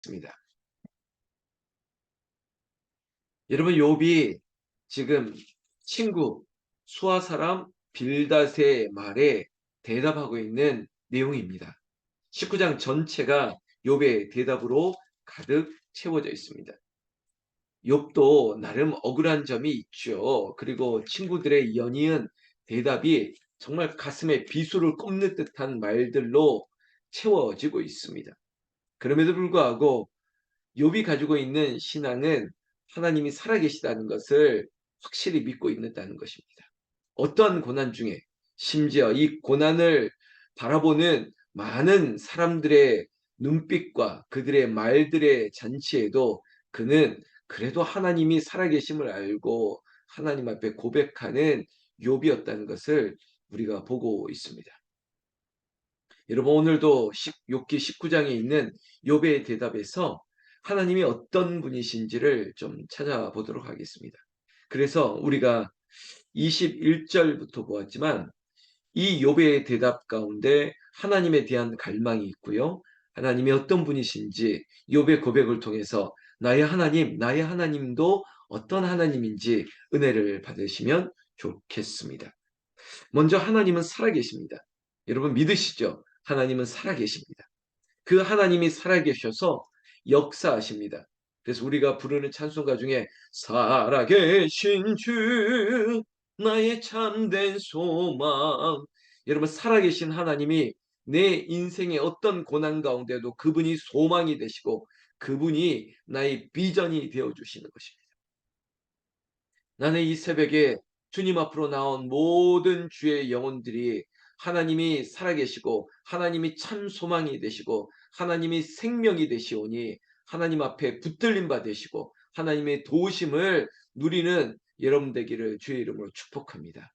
있습니다. 여러분, 욥이 지금 친구 수아 사람 빌닷의 말에 대답하고 있는 내용입니다. 19장 전체가 욥의 대답으로 가득 채워져 있습니다. 욥도 나름 억울한 점이 있죠. 그리고 친구들의 연이은 대답이 정말 가슴에 비수를 꼽는 듯한 말들로 채워지고 있습니다. 그럼에도 불구하고 욥이 가지고 있는 신앙은 하나님이 살아계시다는 것을 확실히 믿고 있는다는 것입니다. 어떠한 고난 중에 심지어 이 고난을 바라보는 많은 사람들의 눈빛과 그들의 말들의 잔치에도 그는 그래도 하나님이 살아계심을 알고 하나님 앞에 고백하는 욥이었다는 것을 우리가 보고 있습니다. 여러분, 오늘도 욥기 19장에 있는 욥의 대답에서 하나님이 어떤 분이신지를 좀 찾아보도록 하겠습니다. 그래서 우리가 21절부터 보았지만 이 욥의 대답 가운데 하나님에 대한 갈망이 있고요. 하나님이 어떤 분이신지 욥의 고백을 통해서 나의 하나님, 나의 하나님도 어떤 하나님인지 은혜를 받으시면 좋겠습니다. 먼저 하나님은 살아계십니다. 여러분 믿으시죠? 하나님은 살아계십니다. 그 하나님이 살아계셔서 역사하십니다. 그래서 우리가 부르는 찬송가 중에 살아계신 주 나의 참된 소망, 여러분 살아계신 하나님이 내 인생의 어떤 고난 가운데도 그분이 소망이 되시고 그분이 나의 비전이 되어주시는 것입니다. 나는 이 새벽에 주님 앞으로 나온 모든 주의 영혼들이 하나님이 살아계시고 하나님이 참 소망이 되시고 하나님이 생명이 되시오니 하나님 앞에 붙들림 받으시고 하나님의 도우심을 누리는 여러분 되기를 주의 이름으로 축복합니다.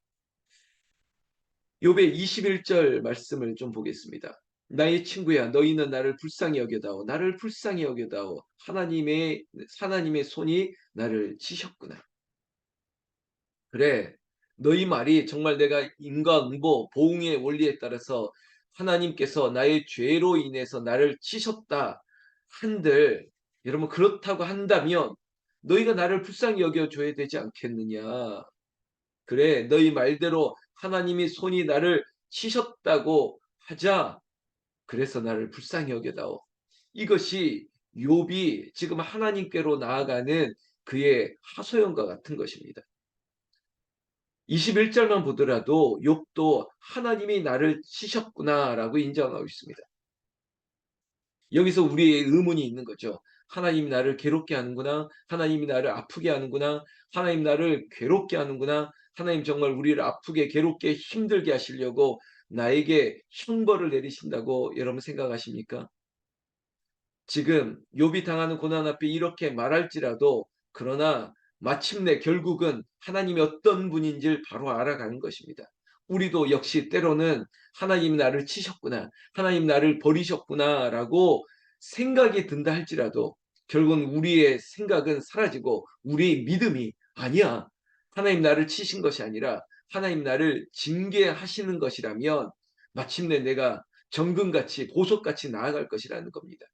욥의 21절 말씀을 좀 보겠습니다. 나의 친구야, 너희는 나를 불쌍히 여겨다오. 나를 불쌍히 여겨다오. 하나님의 손이 나를 치셨구나. 그래, 너희 말이 정말 내가 인과응보, 보응의 원리에 따라서 하나님께서 나의 죄로 인해서 나를 치셨다 한들, 여러분 그렇다고 한다면 너희가 나를 불쌍히 여겨줘야 되지 않겠느냐. 그래, 너희 말대로 하나님이 손이 나를 치셨다고 하자. 그래서 나를 불쌍히 여겨다오. 이것이 욥이 지금 하나님께로 나아가는 그의 하소연과 같은 것입니다. 21절만 보더라도 욥도 하나님이 나를 치셨구나라고 인정하고 있습니다. 여기서 우리의 의문이 있는 거죠. 하나님이 나를 괴롭게 하는구나. 하나님이 나를 아프게 하는구나. 하나님 나를 괴롭게 하는구나. 하나님 정말 우리를 아프게 괴롭게 힘들게 하시려고 나에게 형벌을 내리신다고 여러분 생각하십니까? 지금 욥이 당하는 고난 앞에 이렇게 말할지라도 그러나 마침내 결국은 하나님이 어떤 분인지를 바로 알아가는 것입니다. 우리도 역시 때로는 하나님이 나를 치셨구나, 하나님 나를 버리셨구나 라고 생각이 든다 할지라도 결국은 우리의 생각은 사라지고 우리의 믿음이 아니야, 하나님 나를 치신 것이 아니라 하나님 나를 징계하시는 것이라면 마침내 내가 정금같이 보석같이 나아갈 것이라는 겁니다.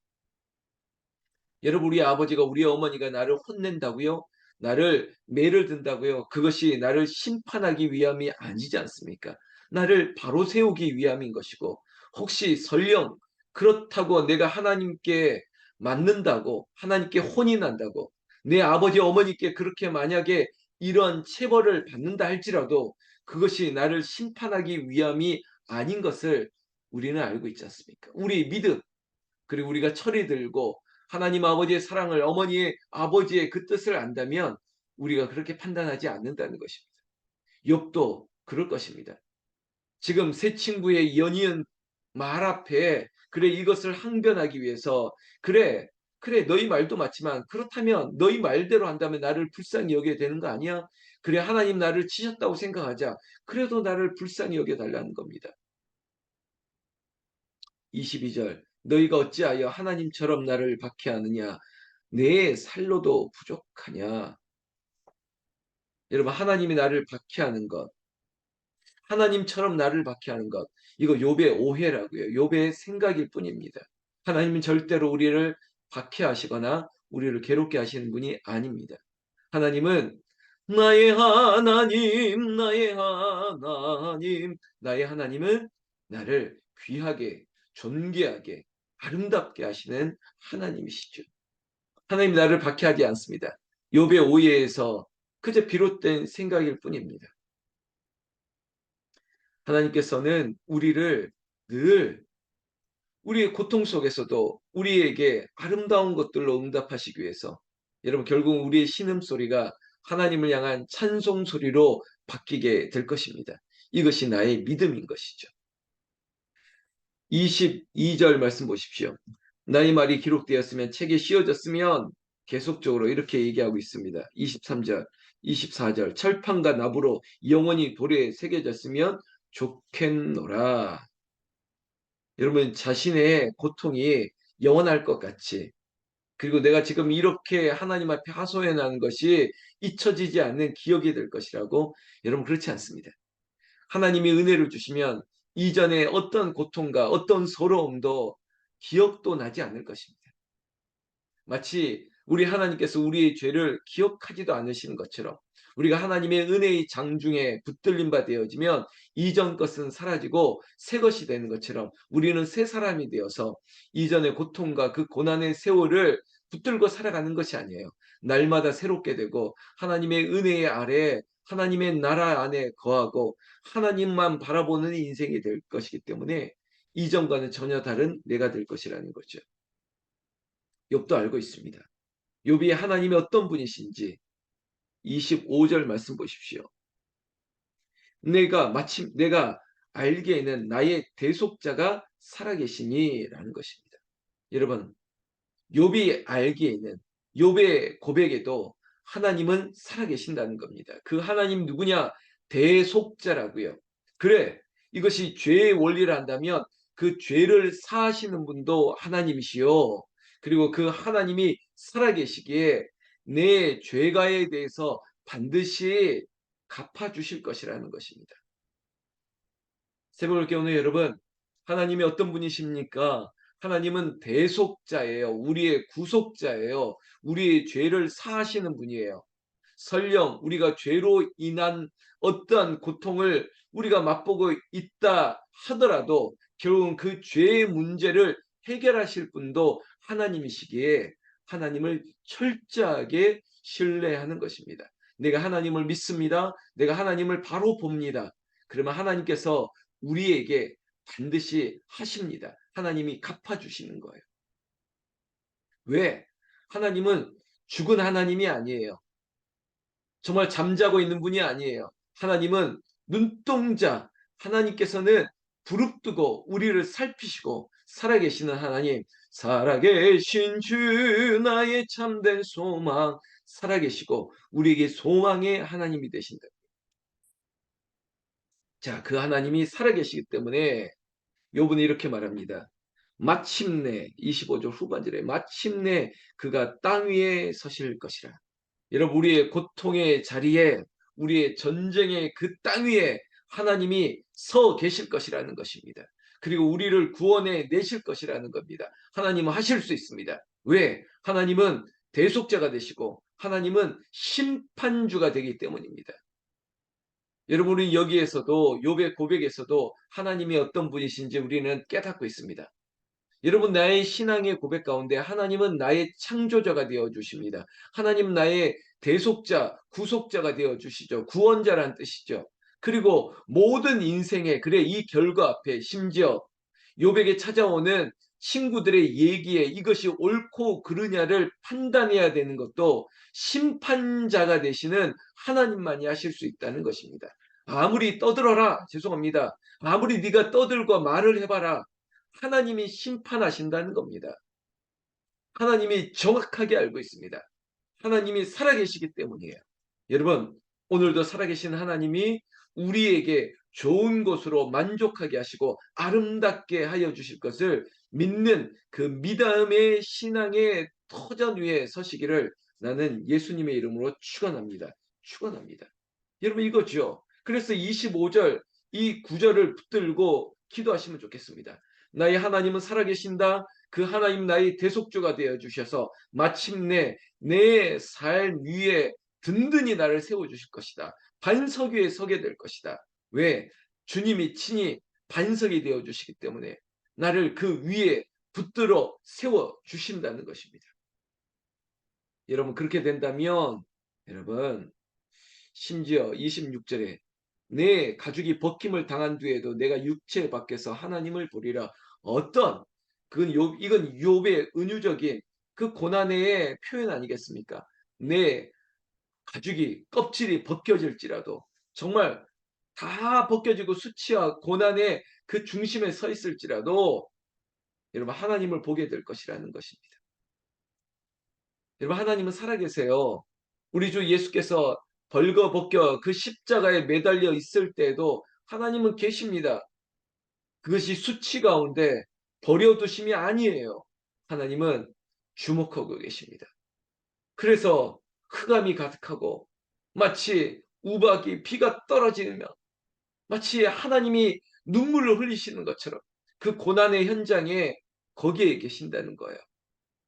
여러분, 우리 아버지가 우리 어머니가 나를 혼낸다고요? 나를 매를 든다고요? 그것이 나를 심판하기 위함이 아니지 않습니까? 나를 바로 세우기 위함인 것이고, 혹시 설령 그렇다고 내가 하나님께 맞는다고, 하나님께 혼이 난다고, 내 아버지 어머니께 그렇게 만약에 이런 체벌을 받는다 할지라도 그것이 나를 심판하기 위함이 아닌 것을 우리는 알고 있지 않습니까? 우리 믿음, 그리고 우리가 철이 들고 하나님 아버지의 사랑을, 어머니의 아버지의 그 뜻을 안다면 우리가 그렇게 판단하지 않는다는 것입니다. 욥도 그럴 것입니다. 지금 새 친구의 연이은 말 앞에 그래 이것을 항변하기 위해서 그래 너희 말도 맞지만 그렇다면 너희 말대로 한다면 나를 불쌍히 여겨야 되는 거 아니야? 그래 하나님 나를 치셨다고 생각하자. 그래도 나를 불쌍히 여겨달라는 겁니다. 22절 너희가 어찌하여 하나님처럼 나를 박해하느냐 내 살로도 부족하냐. 여러분 하나님이 나를 박해하는 것, 하나님처럼 나를 박해하는 것, 이거 욥의 오해라고요. 욥의 생각일 뿐입니다. 하나님은 절대로 우리를 박해하시거나 우리를 괴롭게 하시는 분이 아닙니다. 하나님은 나의 하나님, 나의 하나님, 나의 하나님은 나를 귀하게, 존귀하게, 아름답게 하시는 하나님이시죠. 하나님 나를 박해하지 않습니다. 욥의 오해에서 그저 비롯된 생각일 뿐입니다. 하나님께서는 우리를 늘 우리의 고통 속에서도 우리에게 아름다운 것들로 응답하시기 위해서 여러분 결국 우리의 신음소리가 하나님을 향한 찬송 소리로 바뀌게 될 것입니다. 이것이 나의 믿음인 것이죠. 22절 말씀 보십시오. 나의 말이 기록되었으면 책에 씌어졌으면 계속적으로 이렇게 얘기하고 있습니다. 23절, 24절 철판과 나무로 영원히 돌에 새겨졌으면 좋겠노라. 여러분 자신의 고통이 영원할 것 같이 그리고 내가 지금 이렇게 하나님 앞에 하소연하는 것이 잊혀지지 않는 기억이 될 것이라고 여러분 그렇지 않습니다. 하나님이 은혜를 주시면 이전에 어떤 고통과 어떤 서러움도 기억도 나지 않을 것입니다. 마치 우리 하나님께서 우리의 죄를 기억하지도 않으시는 것처럼 우리가 하나님의 은혜의 장중에 붙들림 바 되어지면 이전 것은 사라지고 새 것이 되는 것처럼 우리는 새 사람이 되어서 이전의 고통과 그 고난의 세월을 붙들고 살아가는 것이 아니에요. 날마다 새롭게 되고 하나님의 은혜의 아래 하나님의 나라 안에 거하고 하나님만 바라보는 인생이 될 것이기 때문에 이전과는 전혀 다른 내가 될 것이라는 거죠. 욥도 알고 있습니다. 욥이 하나님이 어떤 분이신지 25절 말씀 보십시오. 내가 알기에는 나의 대속자가 살아계시니라는 것입니다. 여러분 욥이 알기에는 욥의 고백에도 하나님은 살아계신다는 겁니다. 그 하나님 누구냐? 대속자라고요. 그래 이것이 죄의 원리를 한다면 그 죄를 사하시는 분도 하나님이시요. 그리고 그 하나님이 살아계시기에 내 죄가에 대해서 반드시 갚아주실 것이라는 것입니다. 새벽을 깨우는 여러분 하나님이 어떤 분이십니까? 하나님은 대속자예요. 우리의 구속자예요. 우리의 죄를 사하시는 분이에요. 설령 우리가 죄로 인한 어떠한 고통을 우리가 맛보고 있다 하더라도 결국은 그 죄의 문제를 해결하실 분도 하나님이시기에 하나님을 철저하게 신뢰하는 것입니다. 내가 하나님을 믿습니다. 내가 하나님을 바로 봅니다. 그러면 하나님께서 우리에게 반드시 하십니다. 하나님이 갚아주시는 거예요. 왜? 하나님은 죽은 하나님이 아니에요. 정말 잠자고 있는 분이 아니에요. 하나님은 눈동자, 하나님께서는 부릅뜨고 우리를 살피시고 살아계시는 하나님, 살아계신 주 나의 참된 소망, 살아계시고 우리에게 소망의 하나님이 되신다. 자, 그 하나님이 살아계시기 때문에 욥은 이렇게 말합니다. 마침내 25절 후반절에 마침내 그가 땅 위에 서실 것이라. 여러분 우리의 고통의 자리에 우리의 전쟁의 그 땅 위에 하나님이 서 계실 것이라는 것입니다. 그리고 우리를 구원해 내실 것이라는 겁니다. 하나님은 하실 수 있습니다. 왜? 하나님은 대속자가 되시고 하나님은 심판주가 되기 때문입니다. 여러분이 여기에서도 욥의 고백에서도 하나님이 어떤 분이신지 우리는 깨닫고 있습니다. 여러분 나의 신앙의 고백 가운데 하나님은 나의 창조자가 되어 주십니다. 하나님 나의 대속자, 구속자가 되어 주시죠. 구원자란 뜻이죠. 그리고 모든 인생의 그래 이 결과 앞에 심지어 욥에게 찾아오는 친구들의 얘기에 이것이 옳고 그르냐를 판단해야 되는 것도 심판자가 되시는 하나님만이 하실 수 있다는 것입니다. 아무리 떠들어라 죄송합니다. 아무리 네가 떠들고 말을 해봐라 하나님이 심판하신다는 겁니다. 하나님이 정확하게 알고 있습니다. 하나님이 살아계시기 때문이에요. 여러분 오늘도 살아계신 하나님이 우리에게 좋은 것으로 만족하게 하시고 아름답게 하여 주실 것을 믿는 그 믿음의 신앙의 터전 위에 서시기를 나는 예수님의 이름으로 축원합니다. 축원합니다. 여러분 이거죠. 그래서 25절 이 구절을 붙들고 기도하시면 좋겠습니다. 나의 하나님은 살아계신다. 그 하나님 나의 대속주가 되어 주셔서 마침내 내 삶 위에 든든히 나를 세워주실 것이다. 반석 위에 서게 될 것이다. 왜? 주님이 친히 반석이 되어 주시기 때문에 나를 그 위에 붙들어 세워 주신다는 것입니다. 여러분 그렇게 된다면 여러분 심지어 26절에 내 가죽이 벗김을 당한 뒤에도 내가 육체 밖에서 하나님을 보리라. 어떤 이건 욥의 은유적인 그 고난의 표현 아니겠습니까? 내 가죽이 껍질이 벗겨질지라도 정말 다 벗겨지고 수치와 고난의 그 중심에 서 있을지라도 여러분 하나님을 보게 될 것이라는 것입니다. 여러분 하나님은 살아계세요. 우리 주 예수께서 벌거벗겨 그 십자가에 매달려 있을 때에도 하나님은 계십니다. 그것이 수치 가운데 버려두심이 아니에요. 하나님은 주목하고 계십니다. 그래서 흑암이 가득하고 마치 우박이 비가 떨어지며 마치 하나님이 눈물을 흘리시는 것처럼 그 고난의 현장에 거기에 계신다는 거예요.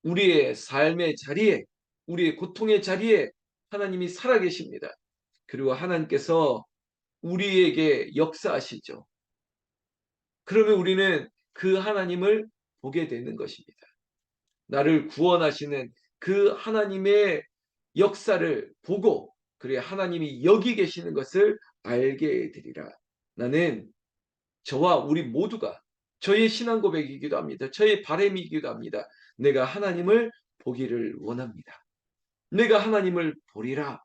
우리의 삶의 자리에 우리의 고통의 자리에 하나님이 살아계십니다. 그리고 하나님께서 우리에게 역사하시죠. 그러면 우리는 그 하나님을 보게 되는 것입니다. 나를 구원하시는 그 하나님의 역사를 보고 그래 하나님이 여기 계시는 것을 알게 되리라. 나는 저와 우리 모두가 저의 신앙 고백이기도 합니다. 저의 바람이기도 합니다. 내가 하나님을 보기를 원합니다. 내가 하나님을 보리라.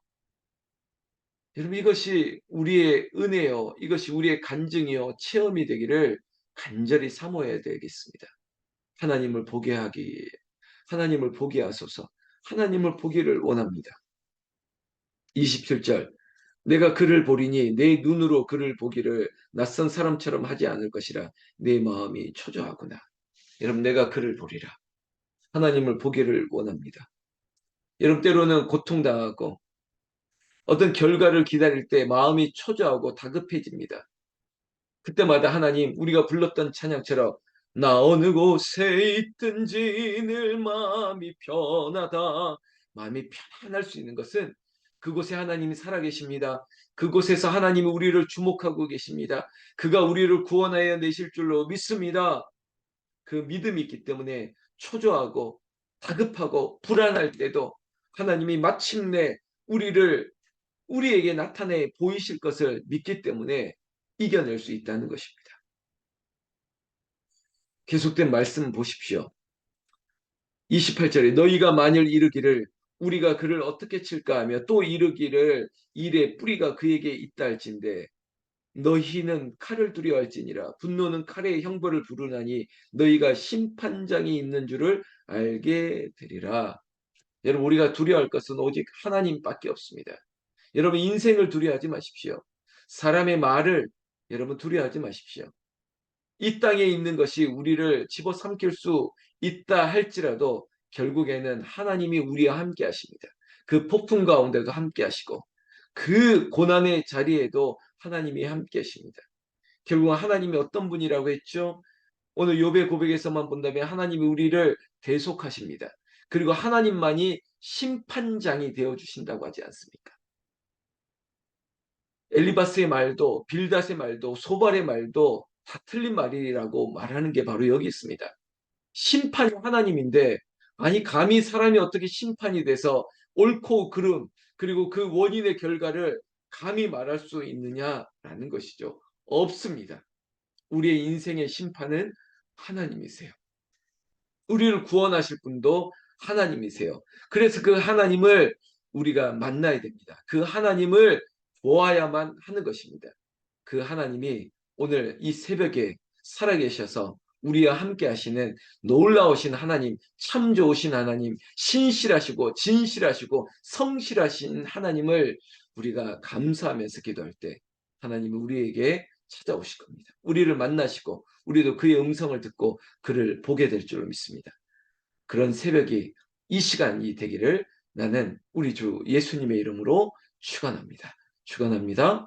여러분 이것이 우리의 은혜요. 이것이 우리의 간증이요. 체험이 되기를 간절히 사모해야 되겠습니다. 하나님을 보게 하소서. 하나님을 보기를 원합니다. 27절 내가 그를 보리니 내 눈으로 그를 보기를 낯선 사람처럼 하지 않을 것이라 내 마음이 초조하구나. 여러분 내가 그를 보리라. 하나님을 보기를 원합니다. 여러분 때로는 고통당하고 어떤 결과를 기다릴 때 마음이 초조하고 다급해집니다. 그때마다 하나님 우리가 불렀던 찬양처럼 나 어느 곳에 있든지 늘 마음이 편하다. 마음이 편안할 수 있는 것은 그곳에 하나님이 살아계십니다. 그곳에서 하나님이 우리를 주목하고 계십니다. 그가 우리를 구원하여 내실 줄로 믿습니다. 그 믿음이 있기 때문에 초조하고 다급하고 불안할 때도 하나님이 마침내 우리에게 나타내 보이실 것을 믿기 때문에 이겨낼 수 있다는 것입니다. 계속된 말씀 보십시오. 28절에 너희가 만일 이르기를 우리가 그를 어떻게 칠까 하며 또 이르기를 일의 뿌리가 그에게 있다 할진대 너희는 칼을 두려워할지니라 분노는 칼의 형벌을 부르나니 너희가 심판장이 있는 줄을 알게 되리라. 여러분 우리가 두려워할 것은 오직 하나님밖에 없습니다. 여러분 인생을 두려워하지 마십시오. 사람의 말을 여러분 두려워하지 마십시오. 이 땅에 있는 것이 우리를 집어삼킬 수 있다 할지라도 결국에는 하나님이 우리와 함께 하십니다. 그 폭풍 가운데도 함께 하시고 그 고난의 자리에도 하나님이 함께 하십니다. 결국 하나님이 어떤 분이라고 했죠? 오늘 욥의 고백에서만 본다면 하나님이 우리를 대속하십니다. 그리고 하나님만이 심판장이 되어주신다고 하지 않습니까? 엘리바스의 말도 빌닷의 말도 소발의 말도 다 틀린 말이라고 말하는 게 바로 여기 있습니다. 심판이 하나님인데 아니 감히 사람이 어떻게 심판이 돼서 옳고 그름 그리고 그 원인의 결과를 감히 말할 수 있느냐라는 것이죠. 없습니다. 우리의 인생의 심판은 하나님이세요. 우리를 구원하실 분도 하나님이세요. 그래서 그 하나님을 우리가 만나야 됩니다. 그 하나님을 보아야만 하는 것입니다. 그 하나님이 오늘 이 새벽에 살아계셔서 우리와 함께 하시는 놀라우신 하나님, 참 좋으신 하나님, 신실하시고 진실하시고 성실하신 하나님을 우리가 감사하면서 기도할 때 하나님은 우리에게 찾아오실 겁니다. 우리를 만나시고 우리도 그의 음성을 듣고 그를 보게 될 줄로 믿습니다. 그런 새벽이 이 시간이 되기를 나는 우리 주 예수님의 이름으로 축원합니다. 축원합니다.